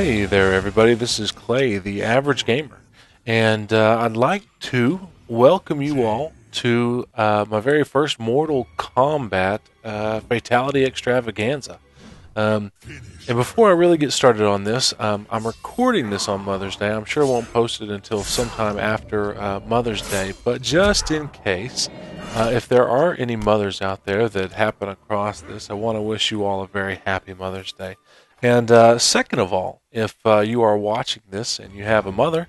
Hey there, everybody. This is Clay, the average gamer, and I'd like to welcome you all to my very first Mortal Kombat Fatality Extravaganza. And before I really get started on this, I'm recording this on Mother's Day. I'm sure I won't post it until sometime after Mother's Day, but just in case, if there are any mothers out there that happen across this, I want to wish you all a very happy Mother's Day. And second of all, if you are watching this and you have a mother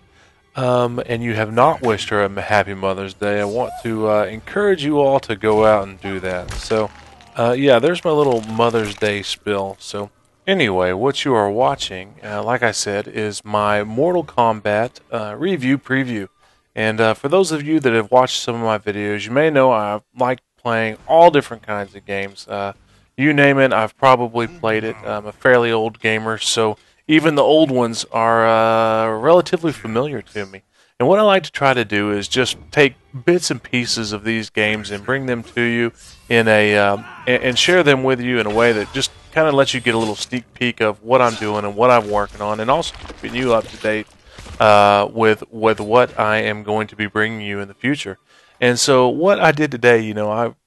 and you have not wished her a happy Mother's Day, I want to encourage you all to go out and do that. So, yeah, there's my little Mother's Day spill. So, anyway, what you are watching, like I said, is my Mortal Kombat review preview. And for those of you that have watched some of my videos, you may know I like playing all different kinds of games. You name it, I've probably played it. I'm a fairly old gamer, so even the old ones are relatively familiar to me. And what I like to try to do is just take bits and pieces of these games and bring them to you in and share them with you in a way that just kind of lets you get a little sneak peek of what I'm doing and what I'm working on, and also keeping you up to date with what I am going to be bringing you in the future. And so what I did today,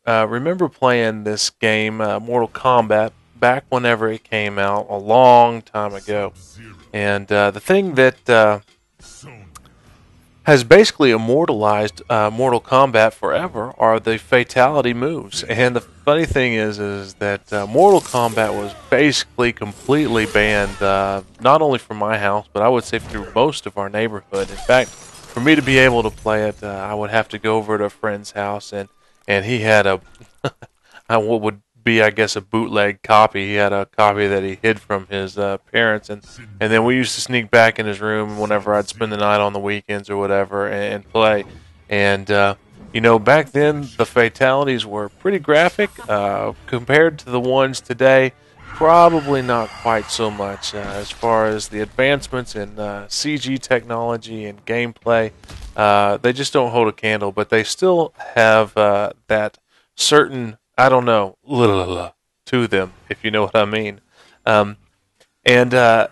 I remember playing this game, Mortal Kombat, back whenever it came out a long time ago. And the thing that has basically immortalized Mortal Kombat forever are the fatality moves. And the funny thing is that Mortal Kombat was basically completely banned, not only from my house, but I would say through most of our neighborhood. In fact, for me to be able to play it, I would have to go over to a friend's house, and he had a what would be, I guess, a bootleg copy. He had a copy that he hid from his parents, and then we used to sneak back in his room whenever I'd spend the night on the weekends or whatever and play. And back then the fatalities were pretty graphic compared to the ones today. Probably not quite so much as far as the advancements in CG technology and gameplay. They just don't hold a candle, but they still have that certain, I don't know, to them, if you know what I mean. I'm going to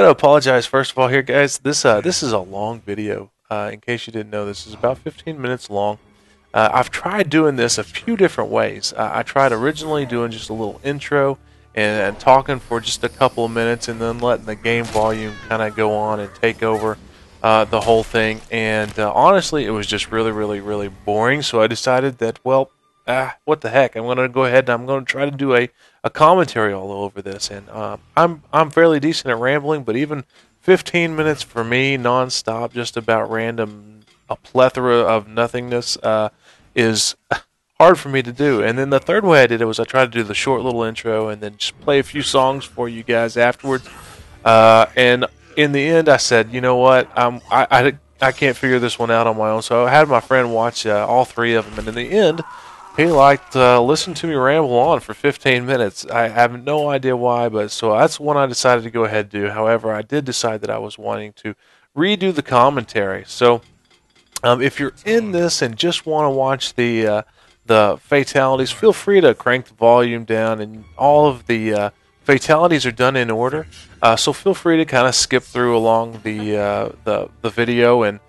apologize first of all here, guys. This is a long video. In case you didn't know, this is about 15 minutes long. I've tried doing this a few different ways. I tried originally doing just a little intro and talking for just a couple of minutes, and then letting the game volume kind of go on and take over the whole thing. And honestly, it was just really, really, really boring. So I decided that, well, what the heck? I'm going to go ahead and I'm going to try to do a commentary all over this. And I'm fairly decent at rambling, but even 15 minutes for me, nonstop, just about random, a plethora of nothingness, is hard for me to do. And then the third way I did it was I tried to do the short little intro and then just play a few songs for you guys afterwards. And in the end, I said, you know what, I can't figure this one out on my own. So I had my friend watch all three of them, and in the end, he liked listening to me ramble on for 15 minutes. I have no idea why, but so that's one I decided to go ahead and do. However, I did decide that I was wanting to redo the commentary. So if you're in this and just want to watch the fatalities, feel free to crank the volume down, and all of the fatalities are done in order. So feel free to kind of skip through along the video and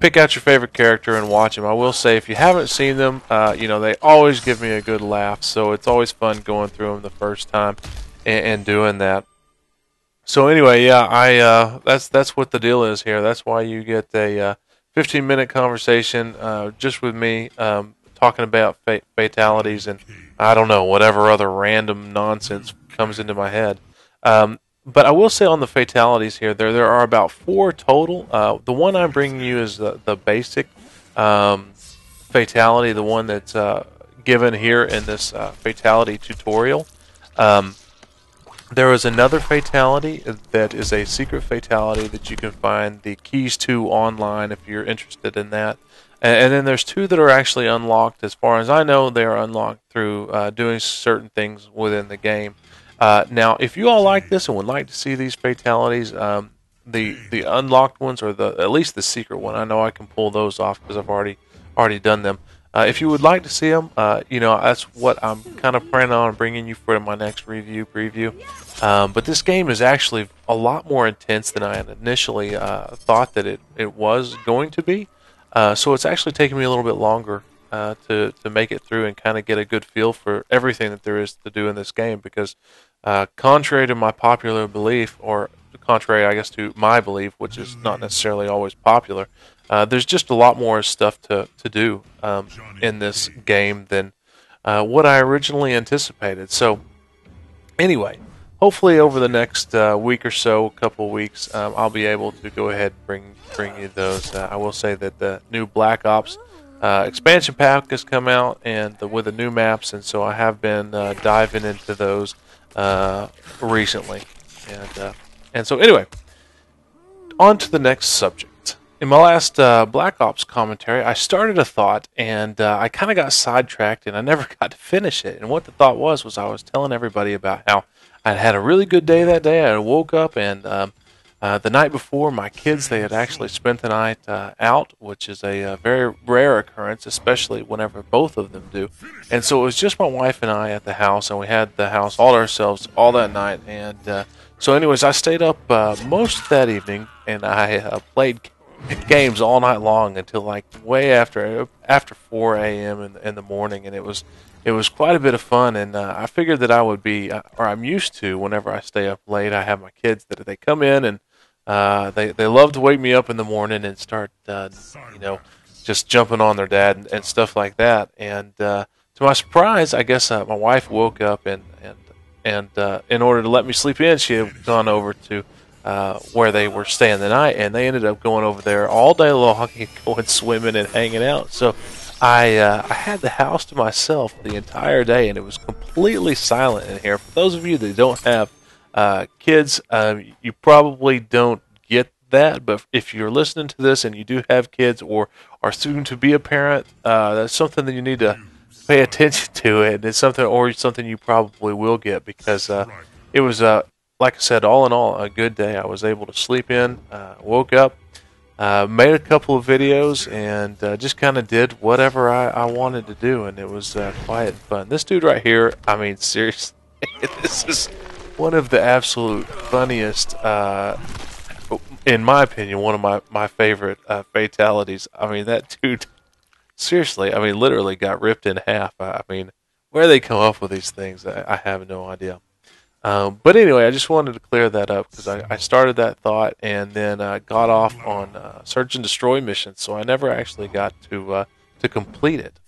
pick out your favorite character and watch them. I will say, if you haven't seen them, they always give me a good laugh. So it's always fun going through them the first time and doing that. So anyway, yeah, that's what the deal is here. That's why you get a 15-minute conversation just with me talking about fatalities and, I don't know, whatever other random nonsense comes into my head. But I will say on the fatalities here, there are about 4 total. The one I'm bringing you is the basic fatality, the one that's given here in this fatality tutorial. There is another fatality that is a secret fatality that you can find the keys to online if you're interested in that. And then there's 2 that are actually unlocked. As far as I know, they are unlocked through doing certain things within the game. Now, if you all like this and would like to see these fatalities, the unlocked ones, or at least the secret one, I know I can pull those off because I've already done them. If you would like to see them, that's what I'm kind of planning on bringing you for my next review preview. But this game is actually a lot more intense than I had initially thought that it was going to be. So it's actually taken me a little bit longer to make it through and kind of get a good feel for everything that there is to do in this game. Because contrary to my popular belief, or contrary, I guess, to my belief, which is not necessarily always popular, there's just a lot more stuff to do in this game than what I originally anticipated. So, anyway, hopefully over the next week or so, couple of weeks, I'll be able to go ahead and bring you those. I will say that the new Black Ops expansion pack has come out and with the new maps, and so I have been diving into those recently. And so anyway, on to the next subject. In my last Black Ops commentary, I started a thought, and I kind of got sidetracked, and I never got to finish it. And what the thought was I was telling everybody about how I'd had a really good day that day. I woke up, and the night before, my kids, they had actually spent the night out, which is a very rare occurrence, especially whenever both of them do. And so it was just my wife and I at the house, and we had the house all to ourselves all that night. And so anyways, I stayed up most that evening, and I played games all night long until like way after 4 a.m. in the morning, and it was quite a bit of fun. And I figured that I would be, or I'm used to, whenever I stay up late, I have my kids that they come in and they love to wake me up in the morning and start just jumping on their dad and stuff like that. And to my surprise, I guess my wife woke up and in order to let me sleep in, she had gone over to where they were staying the night, and they ended up going over there all day long and going swimming and hanging out. So I had the house to myself the entire day, and it was completely silent in here. For those of you that don't have kids, you probably don't get that, but if you're listening to this and you do have kids or are soon to be a parent, that's something that you need to pay attention to, and it's something you probably will get, because it was like I said, all in all, a good day. I was able to sleep in, woke up, made a couple of videos, and just kind of did whatever I wanted to do, and it was quiet and fun. This dude right here, I mean, seriously, this is one of the absolute funniest, in my opinion, one of my favorite fatalities. I mean, that dude, seriously, I mean, literally got ripped in half. I mean, where they come up with these things, I have no idea. But anyway, I just wanted to clear that up, because I started that thought and then got off on search and destroy missions, so I never actually got to complete it.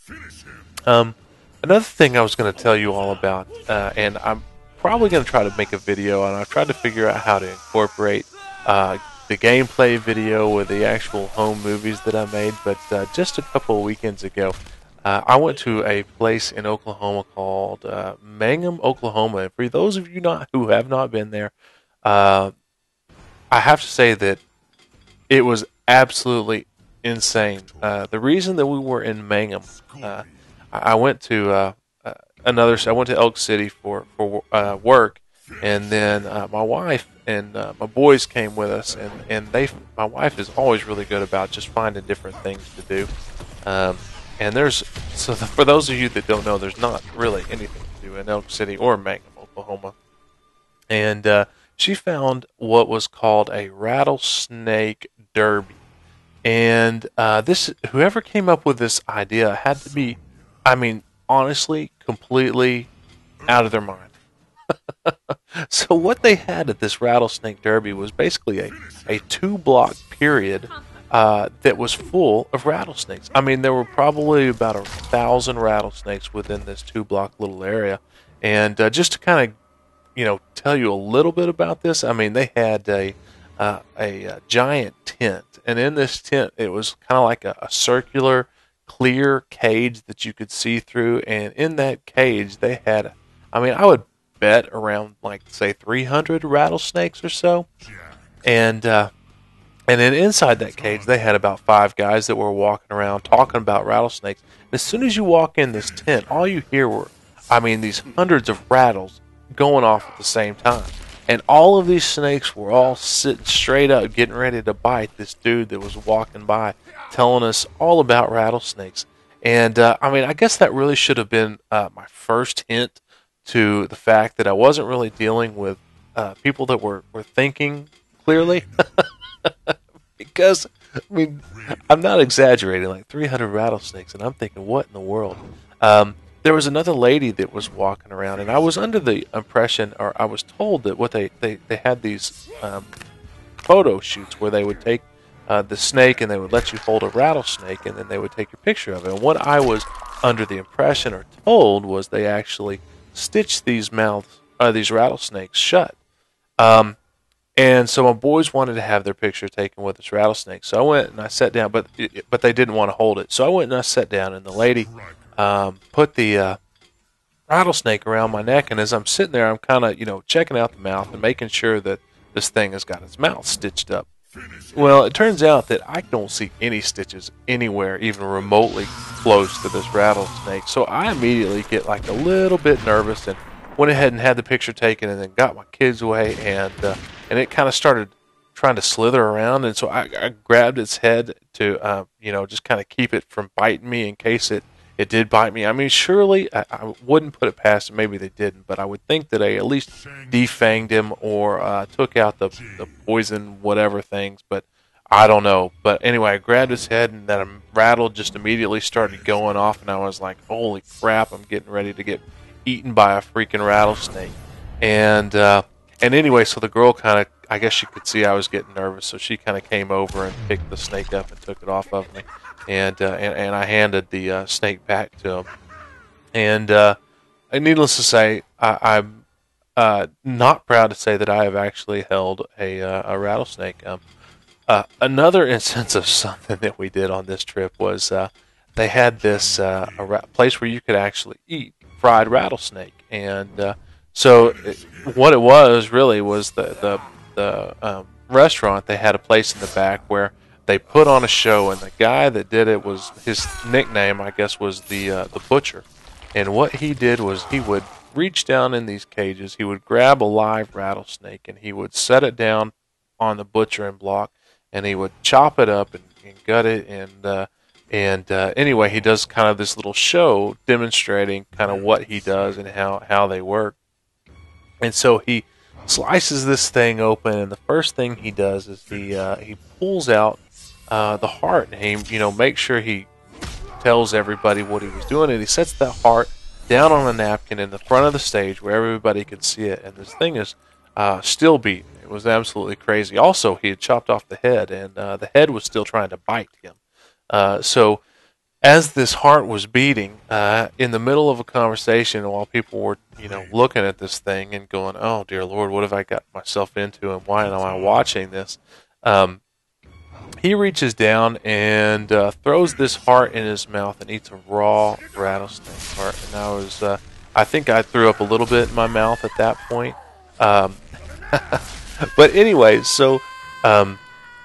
Another thing I was going to tell you all about, and I'm probably going to try to make a video, and I've tried to figure out how to incorporate the gameplay video with the actual home movies that I made, but just a couple of weekends ago, I went to a place in Oklahoma called Mangum, Oklahoma. And for those of you who have not been there, I have to say that it was absolutely insane. The reason that we were in Mangum, I went to I went to Elk City for work, and then my wife and my boys came with us, and my wife is always really good about just finding different things to do. And for those of you that don't know, there's not really anything to do in Elk City or Mangum, Oklahoma. And she found what was called a rattlesnake derby. And whoever came up with this idea had to be, I mean, honestly, completely out of their mind. So what they had at this rattlesnake derby was basically a 2-block period that was full of rattlesnakes. I mean, there were probably about 1,000 rattlesnakes within this 2-block little area. And just to kind of, tell you a little bit about this, I mean, they had a giant tent, and in this tent, it was kind of like a circular, clear cage that you could see through. And in that cage, they had, I mean, I would bet around, like, say, 300 rattlesnakes or so. And then inside that cage, they had about 5 guys that were walking around talking about rattlesnakes. And as soon as you walk in this tent, all you hear were, I mean, these hundreds of rattles going off at the same time. And all of these snakes were all sitting straight up, getting ready to bite this dude that was walking by, telling us all about rattlesnakes. And I mean, I guess that really should have been my first hint to the fact that I wasn't really dealing with people that were thinking clearly. Because, I mean, I'm not exaggerating, like 300 rattlesnakes, and I'm thinking, what in the world? There was another lady that was walking around, and I was under the impression, or I was told that what they had these photo shoots where they would take the snake and they would let you hold a rattlesnake, and then they would take a picture of it. And what I was under the impression or told was they actually stitched these these rattlesnakes shut. And so my boys wanted to have their picture taken with this rattlesnake. So I went and I sat down, but they didn't want to hold it. So I went and I sat down, and the lady put the rattlesnake around my neck. And as I'm sitting there, I'm kind of checking out the mouth and making sure that this thing has got its mouth stitched up. Well, it turns out that I don't see any stitches anywhere, even remotely close to this rattlesnake. So I immediately get like a little bit nervous and went ahead and had the picture taken, and then got my kids away, and it kind of started trying to slither around, and so I grabbed its head to just kind of keep it from biting me in case it did bite me. I mean, surely I wouldn't put it past them. Maybe they didn't, but I would think that I at least defanged him or took out the poison whatever things, but I don't know. But anyway, I grabbed his head, and that rattle just immediately started going off, and I was like, holy crap, I'm getting ready to get eaten by a freaking rattlesnake. And anyway, so the girl kind of, I guess she could see I was getting nervous, so she kind of came over and picked the snake up and took it off of me, and I handed the snake back to him. And needless to say, I'm not proud to say that I have actually held a rattlesnake. Another instance of something that we did on this trip was they had this place where you could actually eat fried rattlesnake, and what it was really was the restaurant. They had a place in the back where they put on a show, and the guy that did it was, his nickname, I guess, was the butcher. And what he did was he would reach down in these cages, he would grab a live rattlesnake, and he would set it down on the butchering block, and he would chop it up and gut it, and anyway, he does kind of this little show demonstrating kind of what he does and how they work. And so he slices this thing open, and the first thing he does is he pulls out the heart, and he makes sure he tells everybody what he was doing, and he sets that heart down on a napkin in the front of the stage where everybody could see it. And this thing is still beating. It was absolutely crazy. Also, he had chopped off the head, and the head was still trying to bite him. So as this heart was beating, in the middle of a conversation, while people were, looking at this thing and going, "Oh dear Lord, what have I got myself into, and why am I watching this?" He reaches down and throws this heart in his mouth and eats a raw rattlesnake heart. And I think I threw up a little bit in my mouth at that point. But anyway, so.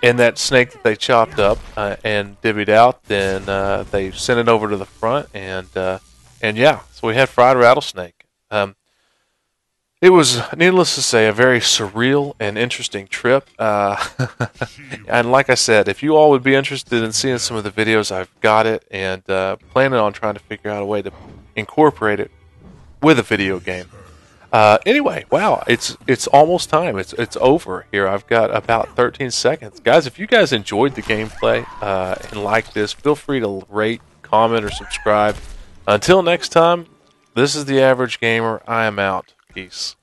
And that snake that they chopped up and divvied out, then they sent it over to the front, and yeah, so we had fried rattlesnake. It was, needless to say, a very surreal and interesting trip. And like I said, if you all would be interested in seeing some of the videos, I've got it, and planning on trying to figure out a way to incorporate it with a video game. Anyway, wow, it's almost time. It's over here. I've got about 13 seconds. Guys, if you guys enjoyed the gameplay and like this, feel free to rate, comment, or subscribe. Until next time, this is The Average Gamer. I am out. Peace.